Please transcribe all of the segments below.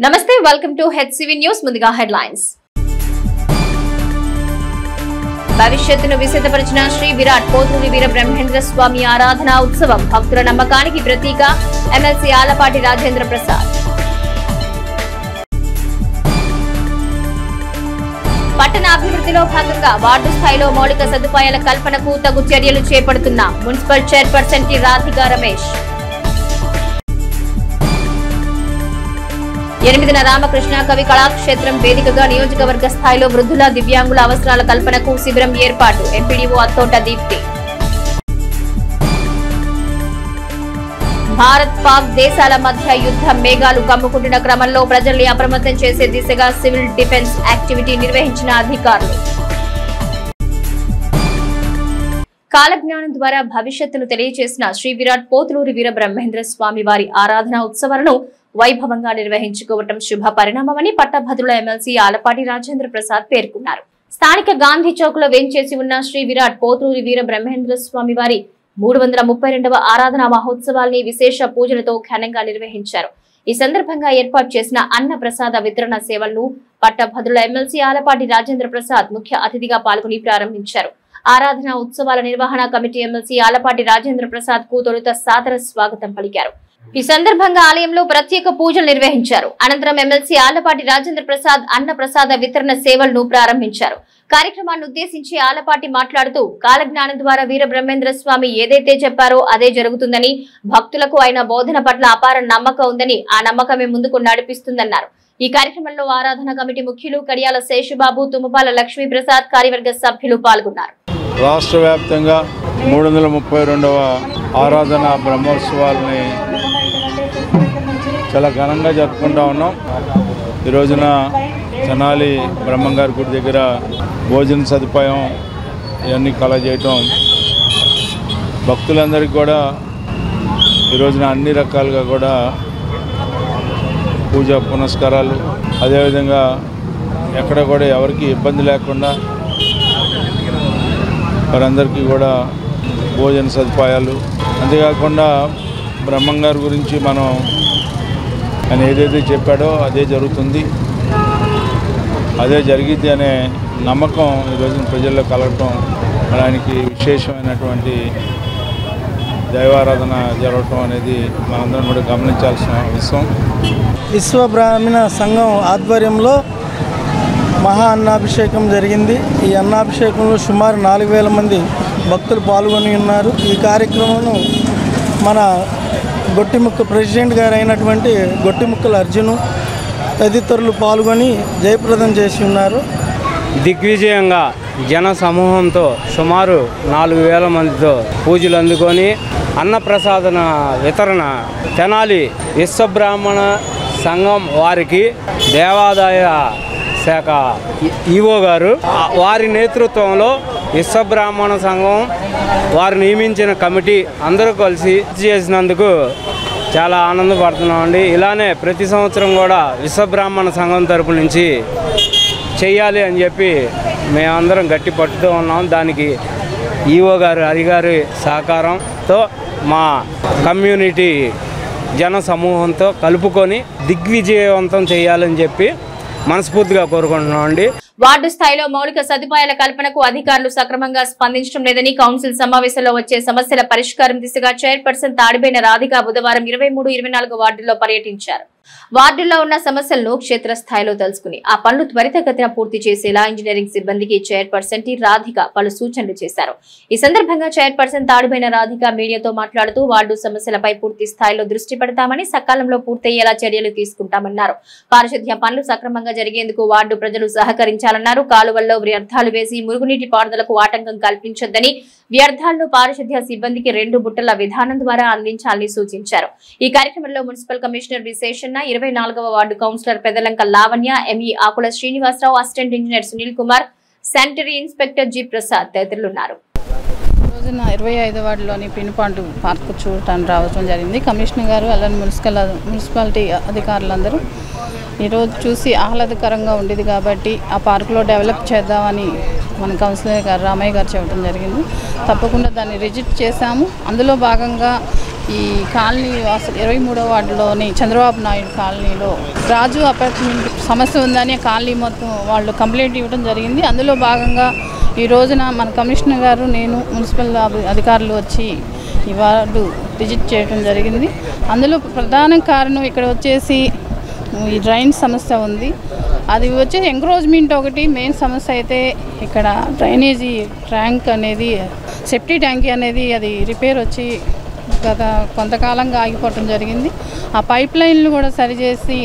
నమస్తే welcome to HCV news ముందుగా headlines భవిష్యత్తును విశదపరిచిన శ్రీ విరాట్ పోతులూరి వీర బ్రహ్మేంద్ర స్వామి ఆరాధన ఉత్సవం భక్తుల నమ్మకానికి ప్రతీక ఎమ్మెల్సీ ఆలపాటి రాజేంద్ర ప్రసాద్ పట్టణ అభివృద్ధిలో భాగంగా వార్డు స్థాయిలో మౌలిక సదుపాయాల కల్పనకు తగు చర్యలు చేపడుతున్న municipal chairperson T Radhika Ramesh 8న రామకృష్ణ కవి కళాక్షేత్రం వేదికగా నియోజకవర్గ స్థాయిలో వృద్ధుల దివ్యాంగుల అవసరాల కల్పనకు శిబిరం ఏర్పాటు ఎంపీడీఓ అత్తోట దీప్తి భారత్ పాక్ దేశాల మధ్య యుద్ధ మేఘాలు కమ్ముకుంటున్న క్రమంలో ప్రజల్ని అప్రమత్తం చేసే దిశగా సివిల్ డిఫెన్స్ యాక్టివిటీ నిర్వహించిన అధికారులు కాలజ్ఞానం ద్వారా భవిష్యత్తును తెలియజేసిన శ్రీ విరాట్ పోతులూరి వీర బ్రహ్మేంద్ర స్వామి వారి ఆరాధన ఉత్సవాలను వైభవంగా నిర్వహించుకోవటం శుభ పరిణామమని పట్టభద్రుల ఎమ్మెల్సీ ఆలపాటి రాజేంద్ర ప్రసాద్ పేర్కొన్నారు. స్థానిక గాంధీ చౌక్ లో వేంచేసి ఉన్న శ్రీ విరాట్ పోతులూరి వీర బ్రహ్మేంద్ర స్వామి వారి 332వ ఆరాధన మహోత్సవాల్ని విశేష పూజలతో ఘనంగా నిర్వహించారు. ఈ సందర్భంగా ఏర్పాటు చేసిన అన్న ప్రసాద వితరణ సేవలను పట్టభద్రుల ఎమ్మెల్సీ ఆలపాటి రాజేంద్ర ప్రసాద్ ముఖ్య అతిథిగా పాల్గొని ప్రారంభించారు. ఆరాధన ఉత్సవాల నిర్వహణ కమిటీ ఎమ్మెల్సీ ఆలపాటి రాజేంద్ర ప్రసాద్ కు తొలుత సాదర స్వాగతం పలికారు. ఈ సందర్భంగా ఆలయంలో ప్రత్యేక పూజలు నిర్వహించారు. అనంతరం ఎమ్మెల్సీ ఆలపాటి రాజేంద్ర ప్రసాద్ అన్న ప్రసాద వితరణ సేవలను ప్రారంభించారు. కార్యక్రమాన్ని ఉద్దేశించి ఆలపాటి మాట్లాడుతూ కాలజ్ఞానం ద్వారా వీర బ్రహ్మేంద్ర స్వామి ఏదైతే చెప్పారో అదే జరుగుతుందని, భక్తులకు ఆయన బోధన పట్ల అపార నమ్మకం ఉందని, ఆ నమ్మకమే ముందుకు నడిపిస్తుందన్నారు. ఈ కార్యక్రమంలో ఆరాధన కమిటీ ముఖ్యులు కడియాల శేషుబాబు, తుమ్మపాల లక్ష్మీ ప్రసాద్, కార్యవర్గ సభ్యులు పాల్గొన్నారు. రాష్ట్ర వ్యాప్తంగా 332వ ఆరాధన బ్రహ్మోత్సవాలని చాలా ఘనంగా జరుపుకుంటా ఉన్నాం. ఈ రోజున తెనాలి బ్రహ్మంగారి గుడి దగ్గర భోజన సదుపాయం ఇవన్నీ కలగజేయటం, భక్తులందరికీ కూడా ఈ రోజున అన్ని రకాలుగా కూడా పూజ పునస్కారాలు, అదేవిధంగా ఎక్కడ కూడా ఎవరికి ఇబ్బంది లేకుండా వారందరికీ కూడా భోజన సదుపాయాలు, అంతేకాకుండా బ్రహ్మంగారి గురించి మనం ఆయన ఏదైతే చెప్పాడో అదే జరుగుతుంది, అదే జరిగిద్ది అనే నమ్మకం ఈరోజు ప్రజల్లో కలగటం, ఆయనకి విశేషమైనటువంటి దైవారాధన జరగటం అనేది మనందరం కూడా గమనించాల్సిన విషయం. విశ్వ బ్రాహ్మణ సంఘం ఆధ్వర్యంలో మహా అన్నాభిషేకం జరిగింది. ఈ అన్నాభిషేకంలో సుమారు 4000 మంది భక్తులు పాల్గొని ఉన్నారు. ఈ కార్యక్రమం మన గొట్టిముక్క ప్రెసిడెంట్ గారు అయినటువంటి గొట్టిముక్కల అర్జును తదితరులు పాల్గొని జయప్రదం చేసి ఉన్నారు. దిగ్విజయంగా జన సమూహంతో సుమారు 4000 మందితో పూజలు అందుకొని అన్నప్రసాదన వితరణ తెనాలి విశ్వబ్రాహ్మణ సంఘం వారికి దేవాదాయ శాఖ ఈవో గారు వారి నేతృత్వంలో విశ్వబ్రాహ్మణ సంఘం వారు నియమించిన కమిటీ అందరూ కలిసి చేసినందుకు చాలా ఆనందపడుతున్నామండి. ఇలానే ప్రతి సంవత్సరం కూడా విశ్వబ్రాహ్మణ సంఘం తరపు నుంచి చెయ్యాలి అని చెప్పి మేమందరం గట్టి పట్టుతూ ఉన్నాం. దానికి ఈవో గారు హరిగారి సహకారంతో మా కమ్యూనిటీ జన సమూహంతో కలుపుకొని దిగ్విజయవంతం చేయాలని చెప్పి మనస్ఫూర్తిగా కోరుకుంటున్నామండి. వార్డు స్థాయిలో మౌలిక సదుపాయాల కల్పనకు అధికారులు సక్రమంగా స్పందించడం లేదని కౌన్సిల్ సమావేశంలో వచ్చే సమస్యల పరిష్కారం దిశగా చైర్పర్సన్ తాడిబైన రాధిక బుధవారం 23, 24 వార్డుల్లో పర్యటించారు. వార్డుల్లో ఉన్న సమస్యలను క్షేత్రస్థాయిలో తెలుసుకుని ఆ పనులు త్వరితగతిన పూర్తి చేసేలా ఇంజనీరింగ్ సిబ్బందికి చైర్పర్సన్ టి రాధిక పలు సూచనలు చేశారు. ఈ సందర్భంగా చైర్పర్సన్ తాడిబైన రాధిక మీడియాతో మాట్లాడుతూ వార్డు సమస్యలపై పూర్తి స్థాయిలో దృష్టి పెడతామని, సకాలంలో పూర్తయ్యేలా చర్యలు తీసుకుంటామన్నారు. పారిశుద్ధ్య పనులు సక్రమంగా జరిగేందుకు వార్డు ప్రజలు సహకరించాలన్నారు. కాలువల్లో వ్యర్థాలు వేసి మురుగునీటి పారుదలకు ఆటంకం కల్పించొద్దని, వ్యర్థాలను పారిశుద్ధ్య సిబ్బందికి 2 బుట్టల విధానం ద్వారా అందించాలని సూచించారు. ఈ కార్యక్రమంలో మున్సిపల్ కమిషనర్ విశేషణ, 24వ ward councillor Pedalanka Lavanya, ME Akula Srinivasarao, assistant engineer Sunil Kumar, sanitary inspector G Prasad తదితరులున్నారు. రోజున 25వ వార్డులోని పిన్పాండు పార్కు చూడటానికి రావడం జరిగింది. కమిషనర్ గారు అలానే మున్సిపాలిటీ అధికారులందరూ ఈరోజు చూసి ఆహ్లాదకరంగా ఉండేది కాబట్టి ఆ పార్కులో డెవలప్ చేద్దామని మన కౌన్సిలర్ గారు రామయ్య గారు చెప్పడం జరిగింది. తప్పకుండా దాన్ని విజిట్ చేశాము. అందులో భాగంగా ఈ కాలనీ 23వ వార్డులోని చంద్రబాబు నాయుడు కాలనీలో రాజు అపార్ట్మెంట్ సమస్య ఉందని కాలనీ మొత్తం వాళ్ళు కంప్లైంట్ ఇవ్వడం జరిగింది. అందులో భాగంగా ఈ రోజున మన కమిషనర్ గారు నేను మున్సిపల్ అధికారులు వచ్చి ఈ వార్డు విజిట్ చేయడం జరిగింది. అందులో ప్రధాన కారణం ఇక్కడ వచ్చేసి ఈ డ్రైన్ సమస్య ఉంది. అది వచ్చేసి ఎంక్రోచ్మెంట్ ఒకటి మెయిన్ సమస్య అయితే ఇక్కడ డ్రైనేజీ ట్యాంక్ అనేది సెప్టీ ట్యాంక్ అనేది అది రిపేర్ వచ్చి గత కొంతకాలంగా ఆగిపోవటం జరిగింది. ఆ పైప్ లైన్లు కూడా సరిచేసి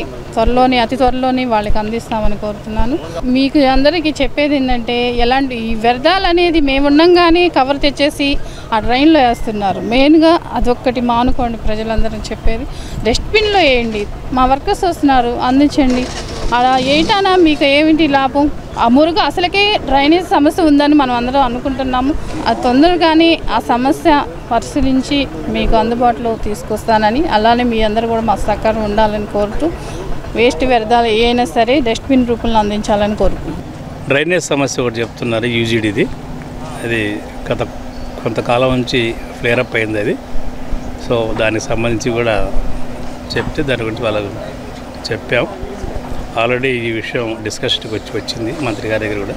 అతి త్వరలోనే వాళ్ళకి అందిస్తామని కోరుతున్నాను. మీకు అందరికీ చెప్పేది ఏంటంటే ఎలాంటి ఈ వ్యర్థాలు అనేది మేము ఉండంగానే కవర్ తెచ్చేసి ఆ డ్రైన్లో వేస్తున్నారు. మెయిన్గా అదొక్కటి మానుకోండి. ప్రజలందరూ చెప్పేది డస్ట్బిన్లో వేయండి. మా వర్కర్స్ వస్తున్నారు, అందించండి. అలా వేయటానా మీకు ఏమిటి లాభం? ఆ మురుగు అసలుకే డ్రైనేజ్ సమస్య ఉందని మనం అందరం అనుకుంటున్నాము. అది తొందరగానే ఆ సమస్య పరిశీలించి మీకు అందుబాటులో తీసుకొస్తానని, అలానే మీ అందరూ కూడా మా సహకారం ఉండాలని కోరుతూ వేస్ట్ వ్యర్థాలు ఏమైనా సరే డస్ట్బిన్ రూపంలో అందించాలని కోరుకుంటున్నాను. డ్రైనేజ్ సమస్య ఒకటి చెప్తున్నారు యూజీడీది. అది కొంతకాలం నుంచి ఫ్లేరప్ అయింది అది. సో దానికి సంబంధించి కూడా చెప్తే దాని గురించి వాళ్ళకు చెప్పాం. ఆల్రెడీ ఈ విషయం డిస్కషన్కి వచ్చింది మంత్రి గారి దగ్గర కూడా.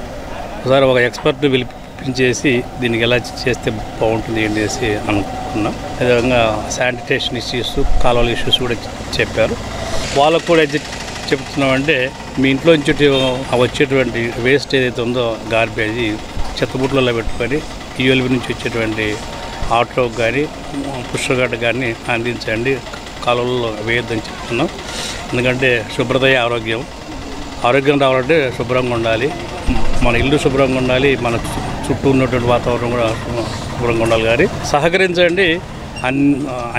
ఒకసారి ఒక ఎక్స్పర్ట్ని పిలిపించేసి దీనికి ఎలా చేస్తే బాగుంటుంది ఏంటి చేసి అనుకున్నాం. అదేవిధంగా శానిటేషన్ ఇష్యూస్, కాలువల ఇష్యూస్ కూడా చెప్పారు. వాళ్ళకు కూడా చెప్తున్నామంటే మీ ఇంట్లో నుంచి వచ్చేటువంటి వేస్ట్ ఏదైతే ఉందో గార్బేజ్ చెత్తబుట్లలో పెట్టుకొని యూఎల్బీ నుంచి వచ్చేటువంటి ఆటో కానీ పుష్కర్ కానీ అందించండి, కాలువల్లో వేయొద్దని చెప్తున్నాం. ఎందుకంటే శుభ్రత ఆరోగ్యం రావాలంటే శుభ్రంగా ఉండాలి. మన ఇల్లు శుభ్రంగా ఉండాలి, మన చుట్టూ ఉన్నటువంటి వాతావరణం కూడా శుభ్రంగా ఉండాలి. కానీ సహకరించండి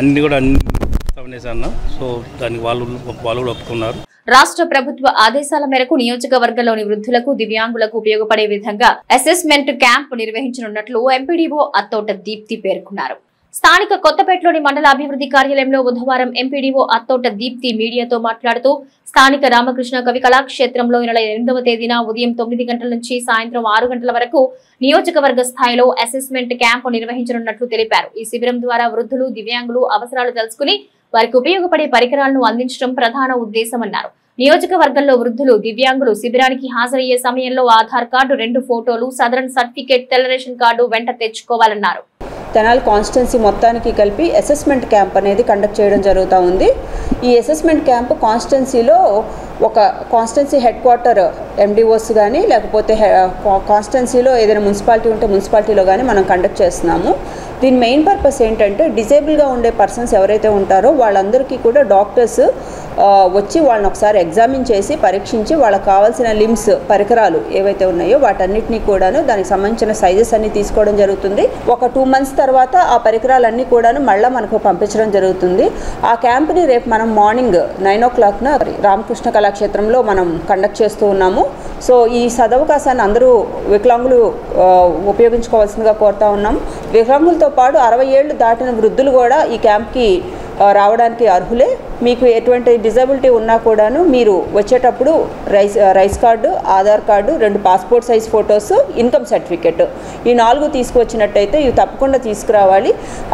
అన్నీ కూడా అన్నాం. సో దానికి వాళ్ళు కూడా ఒప్పుకున్నారు. రాష్ట్ర ప్రభుత్వ ఆదేశాల మేరకు నియోజకవర్గంలోని వృద్ధులకు, దివ్యాంగులకు ఉపయోగపడే విధంగా అసెస్మెంట్ క్యాంప్ నిర్వహించనున్నట్లు ఎంపీడీఓ అత్తోట దీప్తి పేర్కొన్నారు. స్థానిక కొత్తపేటలోని మండల అభివృద్ధి కార్యాలయంలో బుధవారం ఎంపీడీఓ అత్తోట దీప్తి మీడియాతో మాట్లాడుతూ స్థానిక రామకృష్ణ కవి కళాక్షేత్రంలో నెల 8వ తేదీన ఉదయం 9 గంటల నుంచి సాయంత్రం 6 గంటల వరకు నియోజకవర్గ స్థాయిలో అసెస్మెంట్ క్యాంపు నిర్వహించనున్నట్లు తెలిపారు. ఈ శిబిరం ద్వారా వృద్ధులు, దివ్యాంగులు అవసరాలు తెలుసుకుని వారికి ఉపయోగపడే పరికరాలను అందించడం ప్రధాన ఉద్దేశమన్నారు. నియోజకవర్గంలో వృద్ధులు, దివ్యాంగులు శిబిరానికి హాజరయ్యే సమయంలో ఆధార్ కార్డు, 2 ఫోటోలు, సదరన్ సర్టిఫికేట్, తెల్ల రేషన్ కార్డు వెంట తెచ్చుకోవాలన్నారు. తెనాలి కాన్స్టిట్యున్సీ మొత్తానికి కలిపి అసెస్మెంట్ క్యాంప్ అనేది కండక్ట్ చేయడం జరుగుతూ ఉంది. ఈ అసెస్మెంట్ క్యాంప్ కాన్స్టిట్యున్సీలో ఒక కాన్స్టిట్యున్సీ హెడ్ క్వార్టర్ ఎండిఓస్ కానీ లేకపోతే కాన్స్టిట్యున్సీలో ఏదైనా మున్సిపాలిటీ ఉంటే మున్సిపాలిటీలో కానీ మనం కండక్ట్ చేస్తున్నాము. దీని మెయిన్ పర్పస్ ఏంటంటే డిజేబుల్గా ఉండే పర్సన్స్ ఎవరైతే ఉంటారో వాళ్ళందరికీ కూడా డాక్టర్స్ వచ్చి వాళ్ళని ఒకసారి ఎగ్జామిన్ చేసి పరీక్షించి వాళ్ళకి కావాల్సిన లిమ్స్ పరికరాలు ఏవైతే ఉన్నాయో వాటన్నిటినీ కూడాను దానికి సంబంధించిన సైజెస్ అన్ని తీసుకోవడం జరుగుతుంది. ఒక 2 months తర్వాత ఆ పరికరాలన్నీ కూడాను మళ్ళీ మనకు పంపించడం జరుగుతుంది. ఆ క్యాంప్ని రేపు మనం మార్నింగ్ 9 o'clock రామకృష్ణ కళాక్షేత్రంలో మనం కండక్ట్ చేస్తూ ఉన్నాము. సో ఈ సదవకాశాన్ని అందరూ వికలాంగులు ఉపయోగించుకోవాల్సిందిగా కోరుతా ఉన్నాము. వికలాంగులతో పాటు 60 ఏళ్ళు దాటిన వృద్ధులు కూడా ఈ క్యాంప్కి రావడానికి అర్హులే. మీకు ఎటువంటి డిజబిలిటీ ఉన్నా కూడాను మీరు వచ్చేటప్పుడు rice card, Aadhaar card, 2 passport size photos, income certificate ఈ 4 తీసుకువచ్చినట్టయితే ఇవి తప్పకుండా తీసుకురావాలి.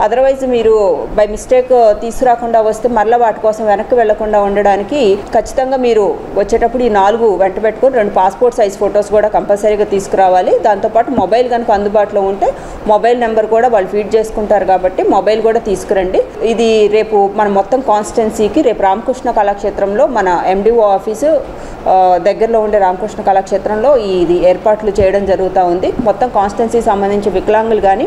అదర్వైజ్ మీరు బై మిస్టేక్ తీసుకురాకుండా వస్తే మరలా వాటి కోసం వెనక్కి వెళ్లకుండా ఉండడానికి ఖచ్చితంగా మీరు వచ్చేటప్పుడు ఈ 4 వెంట పెట్టుకొని 2 పాస్పోర్ట్ సైజ్ ఫొటోస్ కూడా కంపల్సరీగా తీసుకురావాలి. దాంతోపాటు మొబైల్ కనుక అందుబాటులో ఉంటే మొబైల్ నెంబర్ కూడా వాళ్ళు ఫీడ్ చేసుకుంటారు కాబట్టి మొబైల్ కూడా తీసుకురండి. ఇది రేపు మన మొత్తం కాన్స్టిట్యున్సీకి రేపు రామకృష్ణ కళాక్షేత్రంలో మన ఎండిఓ ఆఫీసు దగ్గరలో ఉండే రామకృష్ణ కళాక్షేత్రంలో ఇది ఏర్పాట్లు చేయడం జరుగుతూ ఉంది. మొత్తం కాన్స్టిట్యున్సీకి సంబంధించి వికలాంగులు కానీ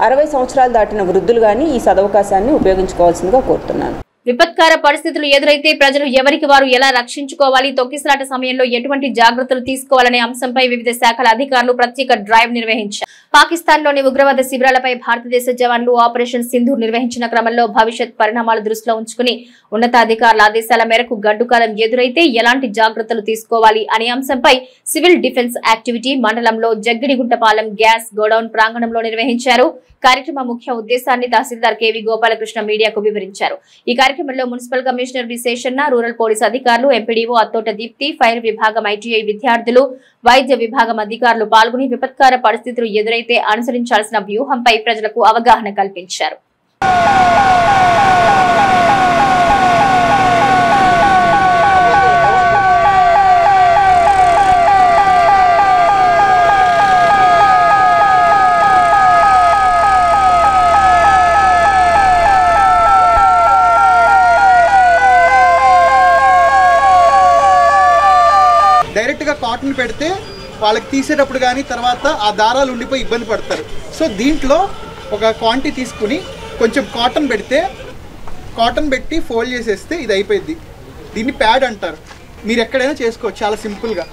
60 సంవత్సరాలు దాటిన వృద్ధులు కానీ ఈ సదవకాశాన్ని ఉపయోగించుకోవాల్సిందిగా కోరుతున్నాను. విపత్కర పరిస్థితులు ఎదురైతే ప్రజలు ఎవరికి వారు ఎలా రక్షించుకోవాలి, తొక్కిసలాట సమయంలో ఎటువంటి జాగ్రత్తలు తీసుకోవాలనే అంశంపై వివిధ శాఖల అధికారులు ప్రత్యేక డ్రైవ్ నిర్వహించారు. పాకిస్తాన్లోని ఉగ్రవాద శిబిరాలపై భారతదేశ జవాన్లు ఆపరేషన్ సింధూర్ నిర్వహించిన క్రమంలో భవిష్యత్ పరిణామాలు దృష్టిలో ఉంచుకుని ఉన్నతాధికారుల ఆదేశాల మేరకు గడ్డుకాలం ఎదురైతే ఎలాంటి జాగ్రత్తలు తీసుకోవాలి అనే అంశంపై సివిల్ డిఫెన్స్ యాక్టివిటీ మండలంలో జగ్గిడిగుంటపాలెం గ్యాస్ గోడౌన్ ప్రాంగణంలో నిర్వహించారు. కార్యక్రమ ముఖ్య ఉద్దేశాన్ని తహసీల్దార్ కేవి గోపాలకృష్ణ మీడియాకు వివరించారు. ఈ కార్యక్రమంలో మున్సిపల్ కమిషనర్ విశేషన్న, రూరల్ పోలీస్ అధికారులు, ఎంపీడీఓ అత్తోట దీప్తి, ఫైర్ విభాగం ఐటీఐ విద్యార్థులు, వైద్య విభాగం అధికారులు పాల్గొని విపత్కర పరిస్థితులు ఎదురైతే అనుసరించాల్సిన వ్యూహంపై ప్రజలకు అవగాహన కల్పించారు. డైరెక్ట్గా కాటన్ పెడితే వాళ్ళకి తీసేటప్పుడు కానీ తర్వాత ఆ దారాలు ఉండిపోయి ఇబ్బంది పడతారు. సో దీంట్లో ఒక క్వాంటిటీ తీసుకుని కొంచెం కాటన్ పెట్టి ఫోల్డ్ చేసేస్తే ఇది అయిపోయింది. దీన్ని ప్యాడ్ అంటారు. మీరు ఎక్కడైనా చేసుకోవచ్చు చాలా సింపుల్గా.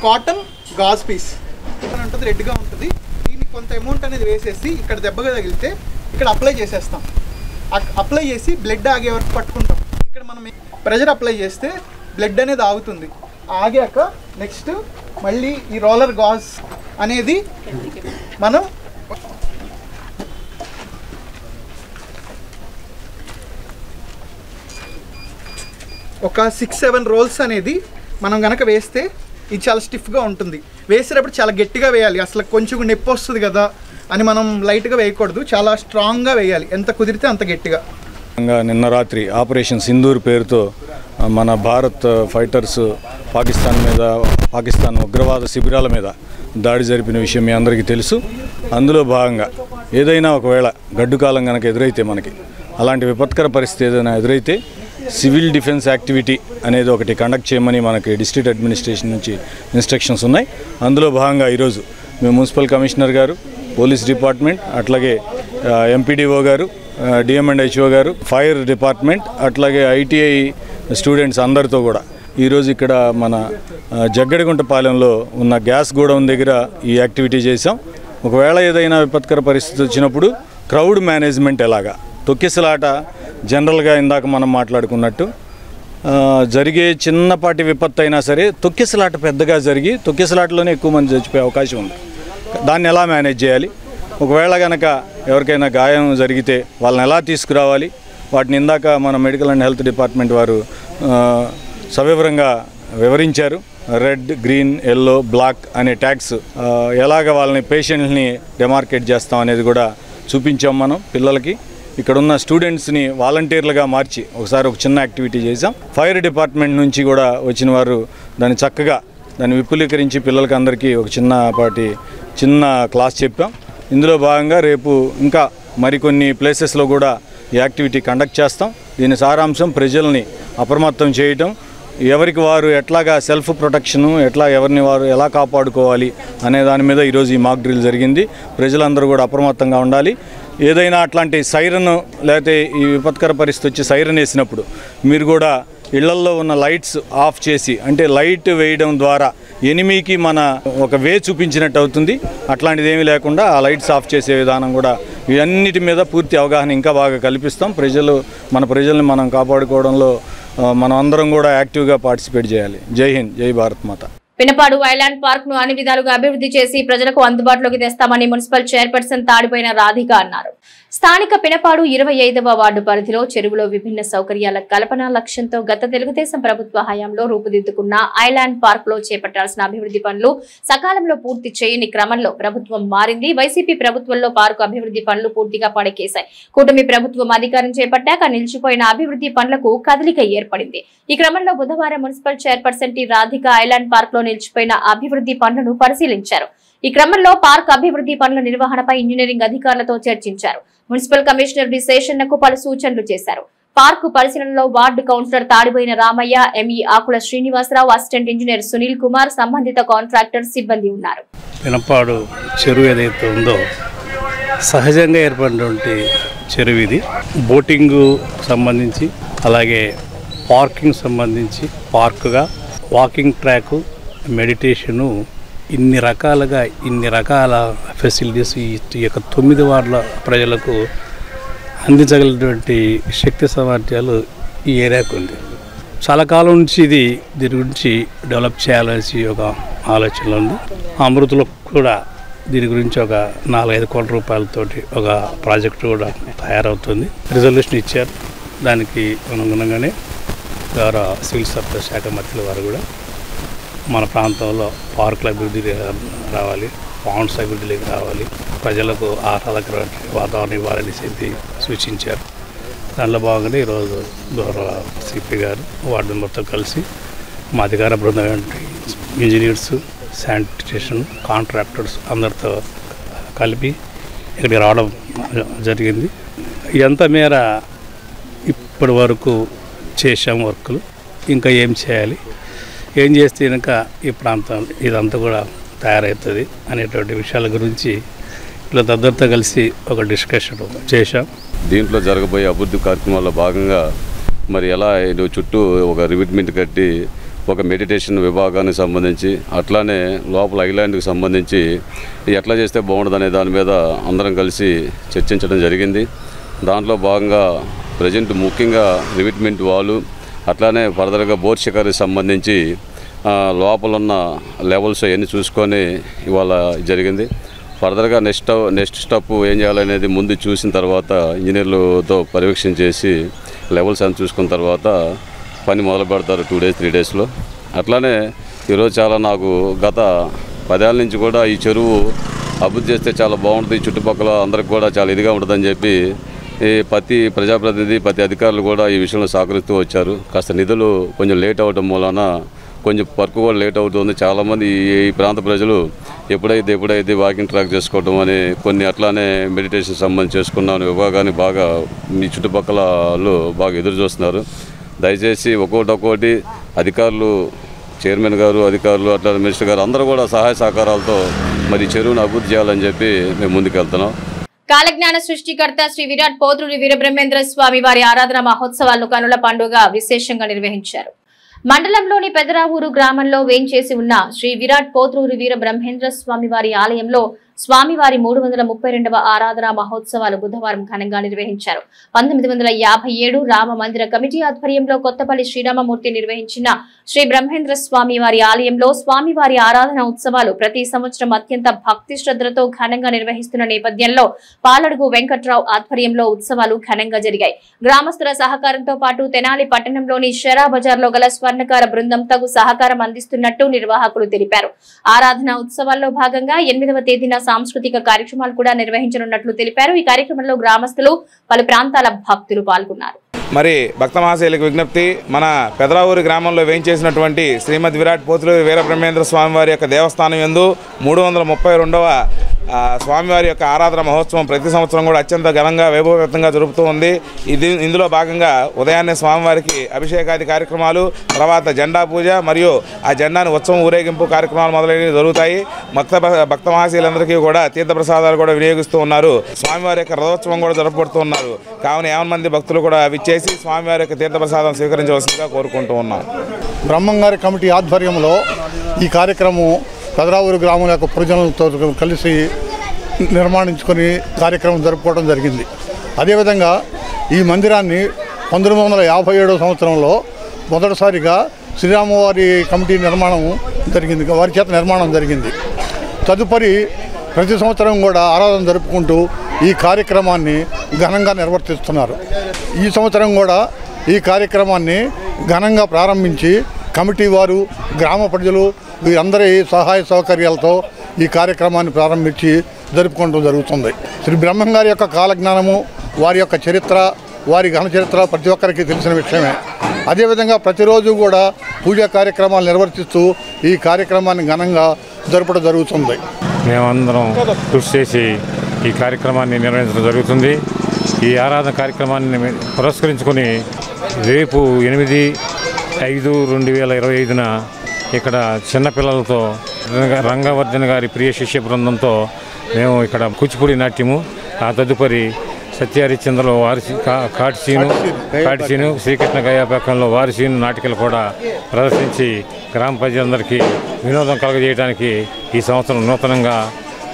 కాటన్ గాజ్ పీస్ ఉంటుంది, రెడ్గా ఉంటుంది. దీన్ని కొంత అమౌంట్ అనేది వేసేసి ఇక్కడ దెబ్బగా తగిలితే ఇక్కడ అప్లై చేసేస్తాం. అప్లై చేసి బ్లడ్ ఆగే వరకు పట్టుకుంటాం. ఇక్కడ మనం ప్రెషర్ అప్లై చేస్తే బ్లడ్ అనేది ఆగుతుంది. ఆగాక నెక్స్ట్ మళ్ళీ ఈ రోలర్ గాజ్ అనేది మనం ఒక 6-7 రోల్స్ అనేది మనం కనుక వేస్తే ఇది చాలా స్టిఫ్గా ఉంటుంది. వేసేటప్పుడు చాలా గట్టిగా వేయాలి. అసలు కొంచెం నొప్పి వస్తుంది కదా అని మనం లైట్గా వేయకూడదు, చాలా స్ట్రాంగ్గా వేయాలి. ఎంత కుదిరితే అంత గట్టిగా. నిన్న రాత్రి ఆపరేషన్ సింధూర్ పేరుతో మన భారత్ ఫైటర్స్ పాకిస్తాన్ ఉగ్రవాద శిబిరాల మీద దాడి జరిపిన విషయం మీ అందరికీ తెలుసు. అందులో భాగంగా ఏదైనా ఒకవేళ గడ్డుకాలం కనుక ఎదురైతే మనకి అలాంటి విపత్కర పరిస్థితి ఏదైనా ఎదురైతే సివిల్ డిఫెన్స్ యాక్టివిటీ అనేది ఒకటి కండక్ట్ చేయమని మనకి డిస్ట్రిక్ట్ అడ్మినిస్ట్రేషన్ నుంచి ఇన్స్ట్రక్షన్స్ ఉన్నాయి. అందులో భాగంగా ఈరోజు మేము మున్సిపల్ కమిషనర్ గారు, పోలీస్ డిపార్ట్మెంట్, అట్లాగే ఎంపీడీఓ గారు, డిఎంఎండ్హెచ్ఓ గారు, ఫైర్ డిపార్ట్మెంట్, అట్లాగే ఐటీఐ స్టూడెంట్స్ అందరితో కూడా ఈరోజు ఇక్కడ మన జగ్గడిగుంటపాలెంలో ఉన్న గ్యాస్ గోడౌన్ దగ్గర ఈ యాక్టివిటీ చేసాం. ఒకవేళ ఏదైనా విపత్కర పరిస్థితి వచ్చినప్పుడు క్రౌడ్ మేనేజ్మెంట్ ఎలాగా, తొక్కిసలాట జనరల్గా ఇందాక మనం మాట్లాడుకున్నట్టు జరిగే చిన్నపాటి విపత్తు అయినా సరే తొక్కిసలాట పెద్దగా జరిగి తొక్కిసలాటలోనే ఎక్కువ మంది చచ్చిపోయే అవకాశం ఉంది. దాన్ని ఎలా మేనేజ్ చేయాలి, ఒకవేళ కనుక ఎవరికైనా గాయం జరిగితే వాళ్ళని ఎలా తీసుకురావాలి, వాటిని ఇందాక మన మెడికల్ అండ్ హెల్త్ డిపార్ట్మెంట్ వారు సవివరంగా వివరించారు. రెడ్, గ్రీన్, ఎల్లో, బ్లాక్ అనే ట్యాగ్స్ ఎలాగ వాళ్ళని పేషెంట్ని డెమార్కేట్ చేస్తాం అనేది కూడా చూపించాం మనం పిల్లలకి. ఇక్కడున్న స్టూడెంట్స్ని వాలంటీర్లుగా మార్చి ఒకసారి ఒక చిన్న యాక్టివిటీ చేసాం. ఫైర్ డిపార్ట్మెంట్ నుంచి కూడా వచ్చిన వారు దాన్ని విపులీకరించి పిల్లలకి అందరికీ ఒక చిన్న క్లాస్ చెప్పాం. ఇందులో భాగంగా రేపు ఇంకా మరికొన్ని ప్లేసెస్లో కూడా ఈ యాక్టివిటీ కండక్ట్ చేస్తాం. దీని సారాంశం ప్రజల్ని అప్రమత్తం చేయటం, ఎవరికి వారు ఎట్లాగా సెల్ఫ్ ప్రొటెక్షను, ఎవరిని వారు ఎలా కాపాడుకోవాలి అనే దాని మీద ఈరోజు ఈ మాక్ డ్రిల్ జరిగింది. ప్రజలందరూ కూడా అప్రమత్తంగా ఉండాలి. ఏదైనా అట్లాంటి సైరన్ లేకపోతే ఈ విపత్కర పరిస్థితి వచ్చి సైరన్ వేసినప్పుడు మీరు కూడా ఇళ్లల్లో ఉన్న లైట్స్ ఆఫ్ చేసి, అంటే లైట్ వేయడం ద్వారా ఎనిమికి మన ఒక వే చూపించినట్టు అవుతుంది. అట్లాంటిది ఏమీ లేకుండా ఆ లైట్స్ ఆఫ్ చేసే విధానం కూడా ఇవన్నిటి మీద పూర్తి అవగాహన ఇంకా బాగా కల్పిస్తాం. మన ప్రజల్ని మనం కాపాడుకోవడంలో మనం అందరం కూడా యాక్టివ్గా పార్టిసిపేట్ చేయాలి. జై హింద్, జై భారత్ మాత. పినపాడు ఐలాండ్ పార్క్ ను అన్ని విధాలుగా అభివృద్ధి చేసి ప్రజలకు అందుబాటులోకి తెస్తామని మున్సిపల్ చైర్పర్సన్ తాడిపోయిన రాధిక అన్నారు. స్థానిక పినపాడు 25వ వార్డు పరిధిలో చెరువులో విభిన్న సౌకర్యాల కల్పన లక్ష్యంతో గత తెలుగుదేశం ప్రభుత్వ హయాంలో రూపుదిద్దుకున్న ఐలాండ్ పార్క్ లో చేపట్టాల్సిన అభివృద్ధి పనులు సకాలంలో పూర్తి చేయని క్రమంలో ప్రభుత్వం మారింది. వైసీపీ ప్రభుత్వంలో పార్కు అభివృద్ధి పనులు పూర్తిగా పడకేశాయి. కూటమి ప్రభుత్వం అధికారం చేపట్టాక నిలిచిపోయిన అభివృద్ధి పనులకు కదలిక ఏర్పడింది. ఈ క్రమంలో బుధవారం municipal chairperson T Radhika island park లో నిలిచిపోయిన అభివృద్ధి పనులను పరిశీలించారు. ఈ క్రమంలో పార్క్ అభివృద్ధి పనుల నిర్వహణపై ఇంజనీరింగ్ అధికారులతో చర్చించారు. మున్సిపల్ కమిషనర్ విశేషన్నకు పలు సూచనలు చేశారు. పార్కు పరిశీలనలో ward councillor తాడిపోయిన Ramayya, ME Akula Srinivasarao, assistant engineer Sunil Kumar, సంబంధిత కాంట్రాక్టర్ సిబ్బంది ఉన్నారు. పినపాడు చెరువు ఏదైతే ఉందో సహజంగా ఏర్పడినటువంటి చెరువు ఇది. బోటింగ్ సంబంధించి అలాగే పార్కింగ్ సంబంధించి పార్కుగా వాకింగ్ ట్రాకు, మెడిటేషను, ఇన్ని రకాల ఫెసిలిటీస్ ఈ యొక్క 9 వార్డుల ప్రజలకు అందించగలిగినటువంటి శక్తి సామర్థ్యాలు ఈ ఏరియాకు ఉంది. చాలా కాలం నుంచి దీని గురించి డెవలప్ చేయాలనేసి ఒక ఆలోచన ఉంది. అమృతలో కూడా దీని గురించి ఒక 4-5 కోట్ల రూపాయలతోటి ఒక ప్రాజెక్టు కూడా తయారవుతుంది. రిజల్యూషన్ ఇచ్చారు. దానికి అనుగుణంగానే గౌరవ సివిల్ సప్లై శాఖ మంత్రుల వారు కూడా మన ప్రాంతంలో పార్కుల అభివృద్ధి రావాలి, పాండ్స్ అభివృద్ధిలోకి రావాలి, ప్రజలకు ఆహ్లాదకరమైన వాతావరణం ఇవ్వాలని సూచించారు. దానిలో భాగంగానే ఈరోజు గౌరవ సిపి గారు వార్డు మొత్తం కలిసి మా అధికార బృందం ఇంజనీర్స్, శానిటేషన్ కాంట్రాక్టర్స్ అందరితో కలిపి ఇక్కడికి రావడం జరిగింది. ఎంత మేర ఇప్పటి వరకు చేసాం వర్కులు, ఇంకా ఏం చేయాలి, ఏం చేస్తే కనుక ఈ ప్రాంతం ఇదంతా కూడా తయారవుతుంది అనేటువంటి విషయాల గురించి ఇలా అందరితో కలిసి ఒక డిస్కషన్ చేశాం. దీంట్లో జరగబోయే అభివృద్ధి కార్యక్రమాల్లో భాగంగా మరి ఎలా చుట్టూ ఒక రివిట్మెంట్ కట్టి ఒక మెడిటేషన్ విభాగానికి సంబంధించి అట్లానే లోపల ఐలాండ్కి సంబంధించి ఎట్లా చేస్తే బాగుంటుందనే దాని మీద అందరం కలిసి చర్చించడం జరిగింది. దాంట్లో భాగంగా ప్రజెంట్ ముఖ్యంగా రివిట్మెంట్ వాలు అట్లానే ఫర్దర్గా బోర్ షికారికి సంబంధించి లోపల ఉన్న లెవెల్స్ అవన్నీ చూసుకొని ఇవాళ జరిగింది. ఫర్దర్గా నెక్స్ట్ స్టెప్ ఏం చేయాలనేది ముందు చూసిన తర్వాత ఇంజనీర్లతో పర్యవేక్షణ చేసి లెవెల్స్ అని చూసుకున్న తర్వాత పని మొదలు పెడతారు 2 days 3 daysలో. అట్లానే ఈరోజు చాలా నాకు గత 10 ఏళ్ళ నుంచి కూడా ఈ చెరువు అభివృద్ధి చేస్తే చాలా బాగుంటుంది, చుట్టుపక్కల అందరికి కూడా చాలా ఇదిగా ఉంటుందని చెప్పి ప్రతి ప్రజాప్రతినిధి ప్రతి అధికారులు కూడా ఈ విషయంలో సహకరిస్తూ వచ్చారు. కాస్త నిధులు కొంచెం లేట్ అవడం మూలన కొంచెం వర్క్ కూడా లేట్ అవుతుంది. చాలామంది ఈ ప్రాంత ప్రజలు ఎప్పుడైతే వాకింగ్ ట్రాక్ చేసుకోవడం అని కొన్ని అట్లానే మెడిటేషన్ సంబంధించి చేసుకున్నాను విభాగాన్ని బాగా మీ చుట్టుపక్కల బాగా ఎదురు చూస్తున్నారు. దయచేసి ఒక్కొక్కటి అధికారులు, చైర్మన్ గారు, అధికారులు, అట్లా మినిస్టర్ గారు అందరూ కూడా సహాయ సహకారాలతో మరి చెరువును అభివృద్ధి చేయాలని చెప్పి మేము ముందుకెళ్తున్నాం. కాలజ్ఞాన సృష్టికర్త శ్రీ విరాట్ పోతులూరి వీరబ్రహ్మేంద్ర స్వామి వారి ఆరాధన మహోత్సవాలను కనుల పండుగ విశేషంగా నిర్వహించారు. మండలంలోని పెదరావూరు గ్రామంలో వేంచేసి ఉన్న శ్రీ విరాట్ పోతులూరి వీరబ్రహ్మేంద్ర స్వామి వారి ఆలయంలో స్వామివారి 332వ ఆరాధన మహోత్సవాలు బుధవారం ఘనంగా నిర్వహించారు. 1957 రామ మందిర కమిటీ ఆధ్వర్యంలో కొత్తపల్లి శ్రీరామమూర్తి నిర్వహించిన శ్రీ బ్రహ్మేంద్ర స్వామి వారి ఆలయంలో స్వామివారి ఆరాధన ఉత్సవాలు ప్రతి సంవత్సరం అత్యంత భక్తి శ్రద్ధలతో ఘనంగా నిర్వహిస్తున్న నేపథ్యంలో పాలడుగు వెంకట్రావు ఆధ్వర్యంలో ఉత్సవాలు ఘనంగా జరిగాయి. గ్రామస్తుల సహకారంతో పాటు తెనాలి పట్టణంలోని షరా బజార్లో గల స్వర్ణకార బృందం తగు సహకారం అందిస్తున్నట్టు నిర్వాహకులు తెలిపారు. ఆరాధన ఉత్సవాల్లో భాగంగా 8వ తేదీన సాంస్కృతిక కార్యక్రమాలు కూడా నిర్వహించనున్నట్లు తెలిపారు. ఈ కార్యక్రమంలో గ్రామస్తులు, పలు ప్రాంతాల భక్తులు పాల్గొన్నారు. మరి భక్త మహాశయులకు విజ్ఞప్తి, మన పెదరావూరు గ్రామంలో వేయించేసినటువంటి శ్రీమద్ విరాట్ పోతులూరి వీరబ్రహ్మేంద్ర స్వామివారి యొక్క దేవస్థానం యందు 332వ స్వామివారి యొక్క ఆరాధన మహోత్సవం ప్రతి సంవత్సరం కూడా అత్యంత ఘనంగా వైభవయుతంగా జరుపుతూ ఉంది. ఇందులో భాగంగా ఉదయాన్నే స్వామివారికి అభిషేకాది కార్యక్రమాలు, తర్వాత జెండా పూజ మరియు ఆ జెండాని ఉత్సవం ఊరేగింపు కార్యక్రమాలు మొదలైనవి జరుగుతాయి. భక్త మహాశయులందరికీ కూడా తీర్థప్రసాదాలు కూడా వినియోగిస్తూ ఉన్నారు. స్వామివారి యొక్క రథోత్సవం కూడా జరపబడుతూ ఉన్నారు. కావున 50 మంది భక్తులు కూడా విచ్చేసి స్వామివారి యొక్క తీర్థప్రసాదం స్వీకరించవలసిందిగా కోరుకుంటూ ఉన్నాం. బ్రహ్మంగారి కమిటీ ఆధ్వర్యంలో ఈ కార్యక్రమం పెదరావూరు గ్రామం యొక్క ప్రజలతో కలిసి నిర్మాణించుకొని కార్యక్రమం జరుపుకోవడం జరిగింది. అదేవిధంగా ఈ మందిరాన్ని 1957వ సంవత్సరంలో మొదటిసారిగా శ్రీరామవారి కమిటీ నిర్మాణం జరిగింది, వారి చేత నిర్మాణం జరిగింది. తదుపరి ప్రతి సంవత్సరం కూడా ఆరాధన జరుపుకుంటూ ఈ కార్యక్రమాన్ని ఘనంగా నిర్వర్తిస్తున్నారు. ఈ సంవత్సరం కూడా ఈ కార్యక్రమాన్ని ఘనంగా ప్రారంభించి కమిటీ వారు, గ్రామ ప్రజలు వీరందరి సహాయ సౌకర్యాలతో ఈ కార్యక్రమాన్ని ప్రారంభించి జరుపుకోవడం జరుగుతుంది. శ్రీ బ్రహ్మంగారి యొక్క కాలజ్ఞానము, వారి యొక్క చరిత్ర, వారి ఘన చరిత్ర ప్రతి ఒక్కరికి తెలిసిన విషయమే. అదేవిధంగా ప్రతిరోజు కూడా పూజా కార్యక్రమాలు నిర్వర్తిస్తూ ఈ కార్యక్రమాన్ని ఘనంగా జరపడం జరుగుతుంది. మేమందరం కృషి చేసి ఈ కార్యక్రమాన్ని నిర్వహించడం జరుగుతుంది. ఈ ఆరాధన కార్యక్రమాన్ని పురస్కరించుకొని రేపు 8/5/2025న ఇక్కడ చిన్నపిల్లలతో రంగవర్ధన్ గారి ప్రియ శిష్య బృందంతో మేము ఇక్కడ కూచిపూడి నాట్యము, ఆ తదుపరి సత్యహరిశ్చంద్రలో కాటిసీను శ్రీకృష్ణ గయాపకంలో వారిసీను నాటికలు కూడా ప్రదర్శించి గ్రామ ప్రజలందరికీ వినోదం కలుగజేయడానికి ఈ సంవత్సరం నూతనంగా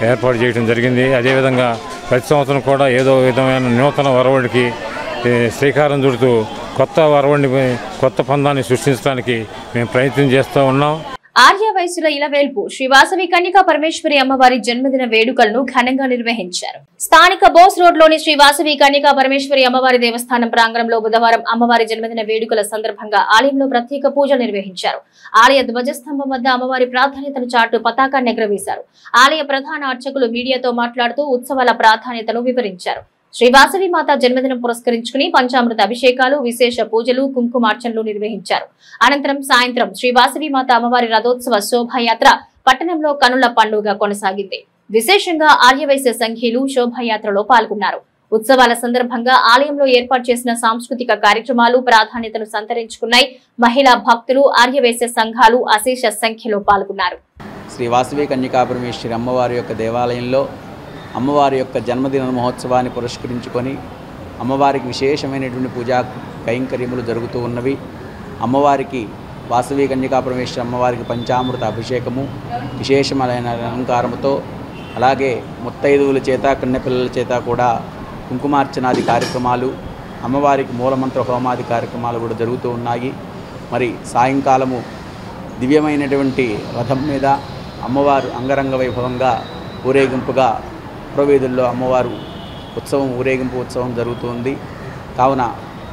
ఏర్పాటు చేయడం జరిగింది. అదేవిధంగా ప్రతి సంవత్సరం కూడా ఏదో విధమైన నూతన వరవడికి శ్రీకారం చుడుతూ కొత్త పందాన్ని సృష్టించడానికి మేము ప్రయత్నం చేస్తూ ఉన్నాం. ఆర్య వయసుల ఇలవేల్పు శ్రీ వాసవి కన్యకా పరమేశ్వరి అమ్మవారి జన్మదిన వేడుకలను ఘనంగా నిర్వహించారు. స్థానిక బోస్ రోడ్ లోని శ్రీ వాసవి కన్యకా పరమేశ్వరి అమ్మవారి దేవస్థానం ప్రాంగణంలో బుధవారం అమ్మవారి జన్మదిన వేడుకల సందర్భంగా ఆలయంలో ప్రత్యేక పూజలు నిర్వహించారు. ఆలయ ధ్వజస్తంభం వద్ద అమ్మవారి ప్రాధాన్యతను చాటు పతాకాన్ని ఎగురవేశారు. ఆలయ ప్రధాన అర్చకులు మీడియాతో మాట్లాడుతూ ఉత్సవాల ప్రాధాన్యతను వివరించారు. శ్రీ వాసవి మాత జన్మదినం పురస్కరించుకుని పంచామృత అభిషేకాలు, విశేష పూజలు, కుంకుమార్చనలు నిర్వహించారు. అనంతరం సాయంత్రం శ్రీ వాసవి మాత అమ్మవారి రథోత్సవ శోభాయాత్ర పట్టణంలో కనుల పండుగ కొనసాగింది. విశేషంగా ఆర్యవైశ్య సంఖ్యలు శోభాయాత్రలో పాల్గొన్నారు. ఉత్సవాల సందర్భంగా ఆలయంలో ఏర్పాటు చేసిన సాంస్కృతిక కార్యక్రమాలు ప్రాధాన్యతను సంతరించుకున్నాయి. మహిళా భక్తులు, ఆర్యవైశ్య సంఘాలు అశేష సంఖ్యలో పాల్గొన్నారు. శ్రీ వాసవి కన్యకా పరమేశ్వరి అమ్మవారి యొక్క దేవాలయంలో అమ్మవారి యొక్క జన్మదిన మహోత్సవాన్ని పురస్కరించుకొని అమ్మవారికి విశేషమైనటువంటి పూజా కైంకర్యములు జరుగుతూ ఉన్నవి. అమ్మవారికి వాసవి కన్యకా పరమేశ్వరి అమ్మవారికి పంచామృత అభిషేకము విశేషమైన అలంకారముతో, అలాగే ముత్తైదువుల చేత కన్నెపిల్లల చేత కూడా కుంకుమార్చనాది కార్యక్రమాలు, అమ్మవారికి మూలమంత్ర హోమాది కార్యక్రమాలు కూడా జరుగుతూ ఉన్నాయి. మరి సాయంకాలము దివ్యమైనటువంటి రథం మీద అమ్మవారు అంగరంగ వైభవంగా ఊరేగింపుగా పురవీధుల్లో అమ్మవారు ఊరేగింపు ఉత్సవం జరుగుతుంది. కావున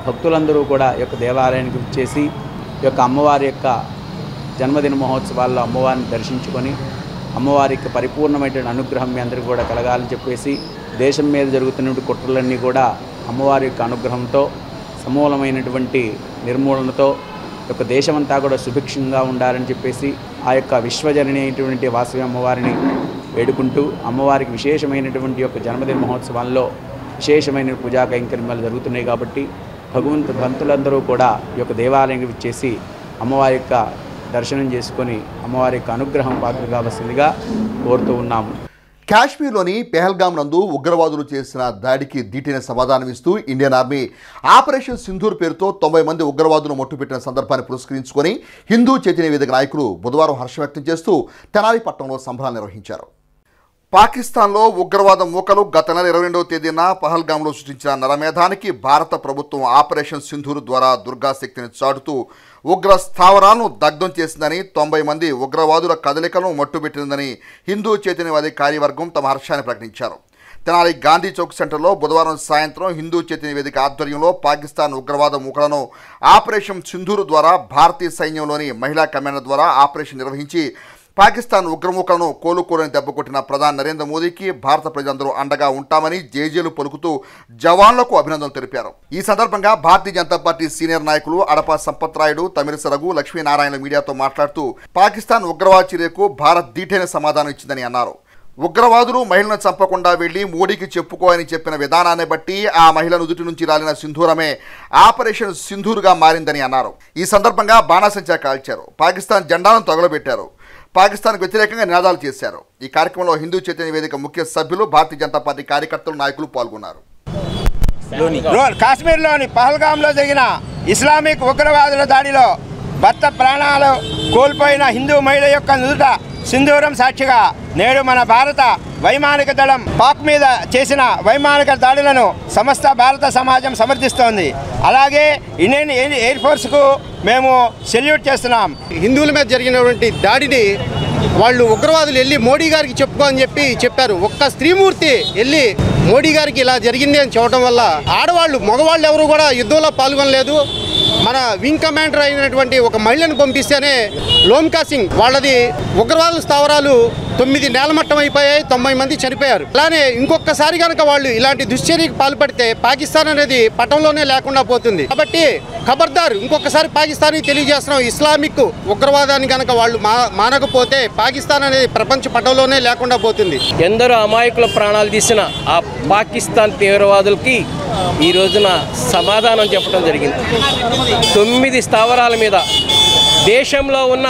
భక్తులందరూ కూడా ఈ యొక్క దేవాలయానికి వచ్చేసి ఈ యొక్క అమ్మవారి యొక్క జన్మదిన మహోత్సవాల్లో అమ్మవారిని దర్శించుకొని అమ్మవారి యొక్క పరిపూర్ణమైనటువంటి అనుగ్రహం మీ అందరికీ కూడా కలగాలని చెప్పేసి దేశం మీద జరుగుతున్నటువంటి కుట్రలన్నీ కూడా అమ్మవారి యొక్క అనుగ్రహంతో సమూలమైనటువంటి నిర్మూలనతో యొక్క దేశమంతా కూడా సుభిక్షంగా ఉండాలని చెప్పేసి ఆ యొక్క విశ్వజనని అయినటువంటి వాసవి అమ్మవారిని వేడుకుంటూ అమ్మవారికి విశేషమైనటువంటి యొక్క జన్మదిన మహోత్సవాల్లో విశేషమైన పూజా కైంకర్యాలు జరుగుతున్నాయి. కాబట్టి భక్తులందరూ కూడా ఈ యొక్క దేవాలయానికి విచ్చేసి అమ్మవారి యొక్క దర్శనం చేసుకొని అమ్మవారి యొక్క అనుగ్రహం పాత్ర కావాల్సిందిగా కోరుతూ ఉన్నాము. కాశ్మీర్లోని పెహల్గాం నందు ఉగ్రవాదులు చేసిన దాడికి ధీటైన సమాధానమిస్తూ ఇండియన్ ఆర్మీ ఆపరేషన్ సింధూర్ పేరుతో 90 మంది ఉగ్రవాదులను మట్టుపెట్టిన సందర్భాన్ని పురస్కరించుకొని హిందూ చైతన్య వేదిక నాయకులు బుధవారం హర్షం వ్యక్తం చేస్తూ తెనాలి పట్టణంలో సంబరాలు నిర్వహించారు. పాకిస్తాన్లో ఉగ్రవాద మూకలు గత నెల 22వ తేదీన పహల్గాంలో సృష్టించిన నరమేధానికి భారత ప్రభుత్వం ఆపరేషన్ సింధూర్ ద్వారా దుర్గాశక్తిని చాటుతూ ఉగ్ర స్థావరాలను దగ్ధం చేసిందని, 90 మంది ఉగ్రవాదుల కదలికలను మట్టుబెట్టిందని హిందూ చైతన్యవాది కార్యవర్గం తమ హర్షాన్ని ప్రకటించారు. తెనాలి గాంధీ చౌక్ సెంటర్లో బుధవారం సాయంత్రం హిందూ చైతన్య వేదిక ఆధ్వర్యంలో పాకిస్తాన్ ఉగ్రవాద మూకలను ఆపరేషన్ సింధూర్ ద్వారా భారతీయ సైన్యంలోని మహిళా కమాండర్ ద్వారా ఆపరేషన్ నిర్వహించి పాకిస్తాన్ ఉగ్రమూకలను కోలుకోలని దెబ్బకొట్టిన ప్రధాని నరేంద్ర మోదీకి భారత ప్రజలందరూ అండగా ఉంటామని జేజేలు పలుకుతూ జవాన్లకు అభినందనలు తెలిపారు. ఈ సందర్భంగా భారతీయ జనతా పార్టీ సీనియర్ నాయకులు అడపా సంపత్రాయుడు, తమిళిసై రఘు, లక్ష్మీనారాయణ మీడియాతో మాట్లాడుతూ పాకిస్తాన్ ఉగ్రవాద చర్యకు భారత్ ధీటైన సమాధానం ఇచ్చిందని అన్నారు. ఉగ్రవాదులు మహిళను చంపకుండా వెళ్లి మోడీకి చెప్పుకోని చెప్పిన విధానాన్ని బట్టి ఆ మహిళ నుదుటి నుంచి రాలిన సింధూరమే ఆపరేషన్ సింధూర్గా మారిందని అన్నారు. ఈ సందర్భంగా బాణాసంచా కాల్చారు, పాకిస్తాన్ జెండాను తగులబెట్టారు, పాకిస్తాన్కు వ్యతిరేకంగా నినాదాలు చేశారు. ఈ కార్యక్రమంలో హిందూ చైతన్య వేదిక ముఖ్య సభ్యులు, భారతీయ జనతా పార్టీ కార్యకర్తలు, నాయకులు పాల్గొన్నారు. కాశ్మీర్లోని పహల్గాంలో జరిగిన ఇస్లామిక్ ఉగ్రవాదుల దాడిలో భర్త ప్రాణాలు కోల్పోయిన హిందూ మహిళ యొక్క నుదుట సింధూరం సాక్షిగా నేడు మన భారత వైమానిక దళం పాక్ మీద చేసిన వైమానిక దాడులను సమస్త భారత సమాజం సమర్థిస్తోంది. అలాగే ఇండియన్ ఎయిర్ ఫోర్స్కు మేము సెల్యూట్ చేస్తున్నాం. హిందువుల మీద జరిగినటువంటి దాడిని వాళ్ళు ఉగ్రవాదులు వెళ్ళి మోడీ గారికి చెప్పుకోని చెప్పారు. ఒక్క స్త్రీమూర్తి వెళ్ళి మోడీ గారికి ఇలా జరిగింది అని చెప్పడం వల్ల ఆడవాళ్ళు మగవాళ్ళు ఎవరు కూడా యుద్ధంలో పాల్గొనలేదు. మన వింగ్ కమాండర్ అయినటువంటి ఒక మహిళను పంపిస్తేనే లోమ్కా సింగ్ వాళ్ళది ఉగ్రవాదుల స్థావరాలు 9 నేలమట్టం అయిపోయాయి, 90 మంది చనిపోయారు. అలానే ఇంకొకసారి కనుక వాళ్ళు ఇలాంటి దుశ్చర్యకు పాల్పడితే పాకిస్తాన్ అనేది పటంలోనే లేకుండా పోతుంది. కాబట్టి ఖబర్దార్, ఇంకొకసారి పాకిస్తాన్ తెలియజేస్తున్నాం, ఇస్లామిక్ ఉగ్రవాదాన్ని కనుక వాళ్ళు మానకపోతే పాకిస్తాన్ అనేది ప్రపంచ పటంలోనే లేకుండా పోతుంది. ఎందరో అమాయకుల ప్రాణాలు తీసిన ఆ పాకిస్తాన్ తీవ్రవాదులకి ఈ రోజున సమాధానం చెప్పడం జరిగింది. 9 స్థావరాల మీద దేశంలో ఉన్న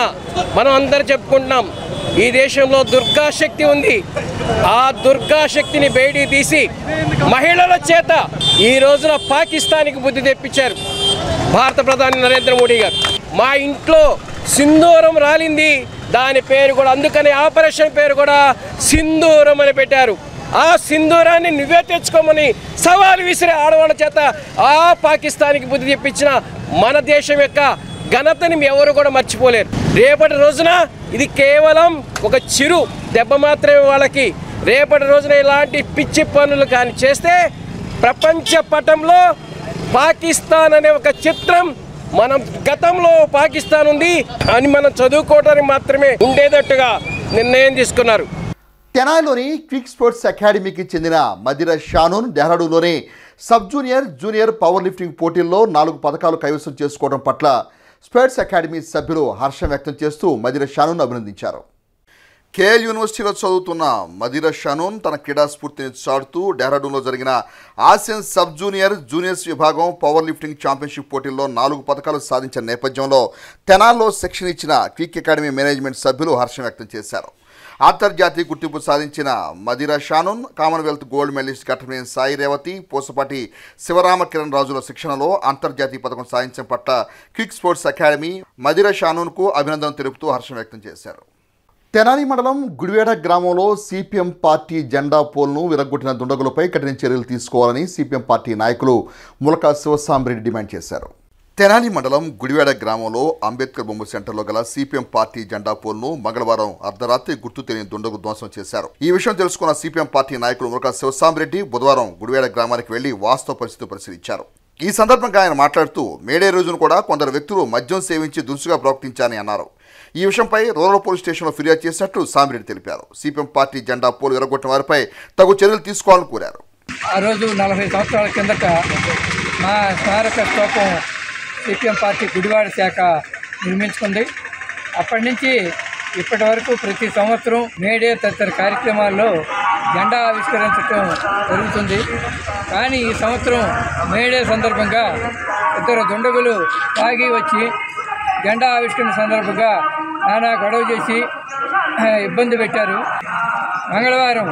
మనం అందరూ చెప్పుకుంటున్నాం ఈ దేశంలో దుర్గాశక్తి ఉంది. ఆ దుర్గాశక్తిని బయటికి తీసి మహిళల చేత ఈ రోజున పాకిస్తాన్కి బుద్ధి తెప్పించారు భారత ప్రధాని నరేంద్ర మోడీ గారు. మా ఇంట్లో సింధూరం రాలింది, దాని పేరు కూడా అందుకని ఆపరేషన్ పేరు కూడా సింధూరం అని పెట్టారు. ఆ సింధూరాన్ని నువ్వే తెచ్చుకోమని సవాలు విసిరే ఆడవాళ్ళ చేత ఆ పాకిస్తాన్కి బుద్ధి తెప్పించిన మన దేశం యొక్క ఘనతని ఎవరు కూడా మర్చిపోలేరు. రేపటి రోజున ఇది కేవలం ఒక చిరు దెబ్బ మాత్రమే వాళ్ళకి. రేపటి రోజున ఇలాంటి పిచ్చి పనులు కానీ చేస్తే ప్రపంచ పటంలో పాకిస్తాన్ అనే ఒక చిత్రం, మనం గతంలో పాకిస్తాన్ ఉంది అని మనం చదువుకోవడానికి మాత్రమే ఉండేటట్టుగా నిర్ణయం తీసుకున్నారు. తెనాలిలోని క్విక్ స్పోర్ట్స్ అకాడమీకి చెందిన మదిర షానూన్ డెహ్రాడూన్లోని sub junior, junior power lifting పోటీల్లో 4 పథకాలు కైవసం చేసుకోవడం పట్ల స్పోర్ట్స్ అకాడమీ సభ్యులు హర్షం వ్యక్తం చేస్తూ మదిర షానూన్ అభినందించారు. కేఎల్ యూనివర్సిటీలో చదువుతున్న మదిర షానూన్ తన క్రీడా స్ఫూర్తిని చాటుతూ డెహ్రాడూన్లో జరిగిన ఆసియన్ సబ్ జూనియర్, జూనియర్స్ విభాగం పవర్ లిఫ్టింగ్ ఛాంపియన్షిప్ పోటీల్లో 4 పథకాలు సాధించిన నేపథ్యంలో తెనాల్లో శిక్షణ ఇచ్చిన క్విక్ అకాడమీ మేనేజ్మెంట్ సభ్యులు హర్షం వ్యక్తం చేశారు. అంతర్జాతీయ గుర్తింపు సాధించిన Madira Shanoon Commonwealth gold medallist Ghattamaneni Sai Revathi, Posapati Sivarama Kiran రాజుల శిక్షణలో అంతర్జాతీయ పథకం సాధించడం పట్ల క్విక్ స్పోర్ట్స్ అకాడమీ మదిర షానూన్కు అభినందనలు తెలుపుతూ హర్షం వ్యక్తం చేశారు. తెనాలి మండలం గుడివేడ గ్రామంలో సిపిఎం పార్టీ జెండా పోల్ను విరగ్గొట్టిన దుండగులపై కఠిన చర్యలు తీసుకోవాలని సిపిఎం పార్టీ నాయకులు ములక శివసాంబరెడ్డి డిమాండ్ చేశారు. తెనాలి మండలం గుడివేడ గ్రామంలో అంబేద్కర్ బొమ్మ సెంటర్లో గల సిపిఎం పార్టీ జెండా పోల్ను మంగళవారం అర్ధరాత్రి గుర్తు తెలియని దుండగు ధ్వంసం చేశారు. ఈ విషయం తెలుసుకున్న సిపిఎం పార్టీ నాయకులు ములక శివసాంబరెడ్డి బుధవారం గుడివేడ గ్రామానికి వెళ్లి వాస్తవ పరిస్థితి పరిశీలించారు. ఈ సందర్భంగా ఆయన మాట్లాడుతూ మేడే రోజున కూడా కొందరు వ్యక్తులు మద్యం సేవించి దురుసుగా ప్రవర్తించారని అన్నారు. ఈ విషయంపై రూరల్ పోలీస్ స్టేషన్లో ఫిర్యాదు చేసినట్లు సాంబరెడ్డి తెలిపారు. సిపిఎం పార్టీ జెండా పోలు విరగొట్టిన వారిపై తగు చర్యలు తీసుకోవాలని కోరారు. ఆ రోజు 40 సంవత్సరాల కిందట మా స్మారక స్తూపం సిపిఎం పార్టీ గుడివాడ శాఖ నిర్మించుకుంది. అప్పటి నుంచి ఇప్పటి వరకు ప్రతి సంవత్సరం మేడే తదితర కార్యక్రమాల్లో జెండా ఆవిష్కరించడం జరుగుతుంది. కానీ ఈ సంవత్సరం మేడే సందర్భంగా 2 దుండగులు తాగి వచ్చి జెండా ఆవిష్కరణ సందర్భంగా నానా గొడవ చేసి ఇబ్బంది పెట్టారు. మంగళవారం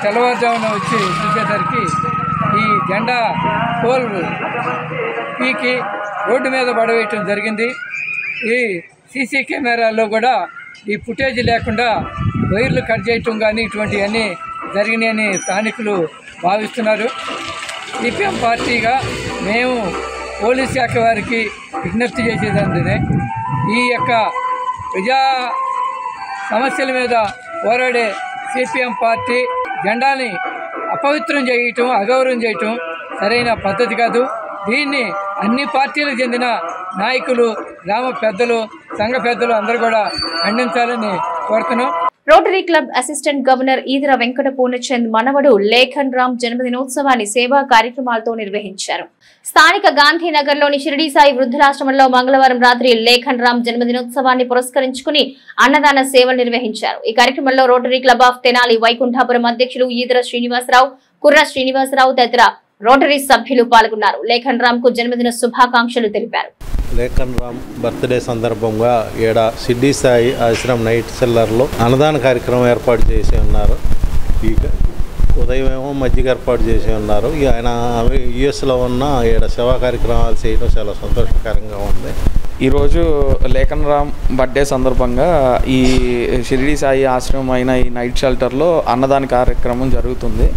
తెల్లవారుజామున వచ్చి చూసేసరికి ఈ జెండా పోల్ పీకి రోడ్డు మీద పడవేయటం జరిగింది. ఈ సీసీ కెమెరాల్లో కూడా ఈ ఫుటేజ్ లేకుండా వైర్లు కట్ చేయటం కానీ ఇటువంటివన్నీ జరిగినాయని స్థానికులు భావిస్తున్నారు. సిపిఎం పార్టీగా మేము పోలీస్ శాఖ వారికి విజ్ఞప్తి చేసేదంటే ఈ యొక్క ప్రజా సమస్యల మీద పోరాడే సిపిఎం పార్టీ జెండాని అపవిత్రం చేయటం, అగౌరవం చేయటం సరైన పద్ధతి కాదు. దీన్ని అన్ని పార్టీలకు చెందిన నాయకులు, గ్రామ పెద్దలు, సంఘ పెద్దలు అందరూ కూడా ఖండించాలని కోరుతున్నాం. Rotary club assistant governor Eedara Venkata Purnachand మనవడు లేఖన్ రామ్ జన్మదినోత్సవాన్ని సేవా కార్యక్రమాలతో నిర్వహించారు. స్థానిక గాంధీనగర్లోని షిరిడీ సాయి వృద్ధాశ్రమంలో మంగళవారం రాత్రి లేఖన్ రామ్ జన్మదినోత్సవాన్ని పురస్కరించుకుని అన్నదాన సేవలు నిర్వహించారు. ఈ కార్యక్రమంలో రోటరీ క్లబ్ ఆఫ్ తెనాలి వైకుంఠాపురం అధ్యక్షులు ఈదర శ్రీనివాసరావు, కుర్ర శ్రీనివాసరావు తదితర రోటరీ సభ్యులు పాల్గొన్నారు. లేఖన్ రామ్ కు జన్మదిన శుభాకాంక్షలు తెలిపారు. లేఖన్ రామ్ బర్త్డే సందర్భంగా ఈడ షిరిడీ సాయి ఆశ్రమ్ నైట్ సెల్లర్లో అన్నదాన కార్యక్రమం ఏర్పాటు చేసి ఉన్నారు. ఈ ఉదయం ఏమో మజ్జిగ ఏర్పాటు చేసి ఉన్నారు. ఆయన యుఎస్లో ఉన్న ఈడ సేవా కార్యక్రమాలు చేయడం చాలా సంతోషకరంగా ఉంది. ఈరోజు లేఖన్ రామ్ బర్త్డే సందర్భంగా ఈ షిరిడీ సాయి ఆశ్రమం అయిన ఈ నైట్ షెల్టర్లో అన్నదాన కార్యక్రమం జరుగుతుంది.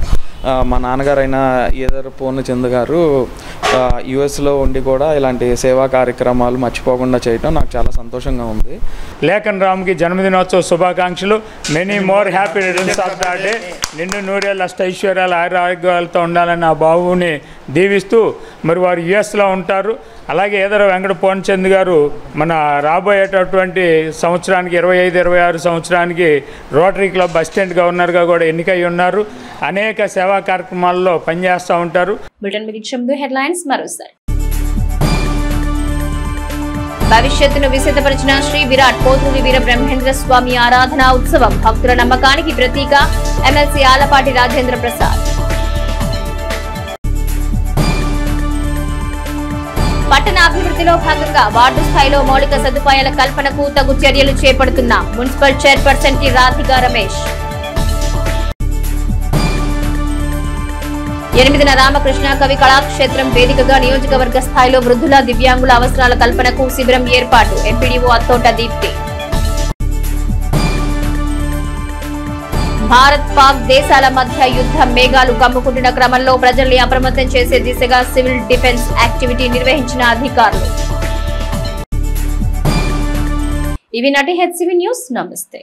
మా నాన్నగారైన ఈదర పూర్ణచంద్ గారు యుఎస్లో ఉండి కూడా ఇలాంటి సేవా కార్యక్రమాలు మర్చిపోకుండా చేయడం నాకు చాలా సంతోషంగా ఉంది. లేఖన్ రామ్కి జన్మదినోత్సవ శుభాకాంక్షలు. Many more happy returns of the day. నిండు నూరేళ్ళ అష్టైశ్వర్యాలు ఆరోగ్యాలతో ఉండాలని ఆ బాబుని దీవిస్తూ మరి వారు యుఎస్లో ఉంటారు. అలాగే ఈదర వెంకట పూర్ణచంద్ గారు మన రాబోయేటటువంటి సంవత్సరానికి 25-26 సంవత్సరానికి రోటరీ క్లబ్ అసిస్టెంట్ గవర్నర్గా కూడా ఎన్నికై ఉన్నారు. అనేక సేవా కార్యక్రమాల్లో పనిచేస్తూ ఉంటారు. భవిష్యత్తును విశదపరిచిన శ్రీ విరాట్ పోతులూరి వీర బ్రహ్మేంద్ర స్వామి ఆరాధనా ఉత్సవం భక్తుల నమ్మకానికి ప్రతీక. ఎమ్మెల్సీ ఆలపాటి రాజేంద్ర ప్రసాద్. పట్టణ అభివృద్ధిలో భాగంగా వార్డు స్థాయిలో మౌలిక సదుపాయాల కల్పనకు తగు చర్యలు చేపడుతున్న municipal chairperson T Radhika Ramesh. 8న రామకృష్ణ కవి కళాక్షేత్రం వేదికగా నియోజకవర్గ స్థాయిలో వృద్ధుల దివ్యాంగుల అవసరాల కల్పనకు శిబిరం ఏర్పాటు. ఎంపీడీఓ అత్తోట దీప్తి. భారత్ పాక్ దేశాల మధ్య యుద్ధ మేఘాలు కమ్ముకుంటున్న క్రమంలో ప్రజల్ని అప్రమత్తం చేసే దిశగా సివిల్ డిఫెన్స్ యాక్టివిటీ నిర్వహించిన అధికారులు. ఇవి నటి హెచ్సివి న్యూస్. నమస్తే.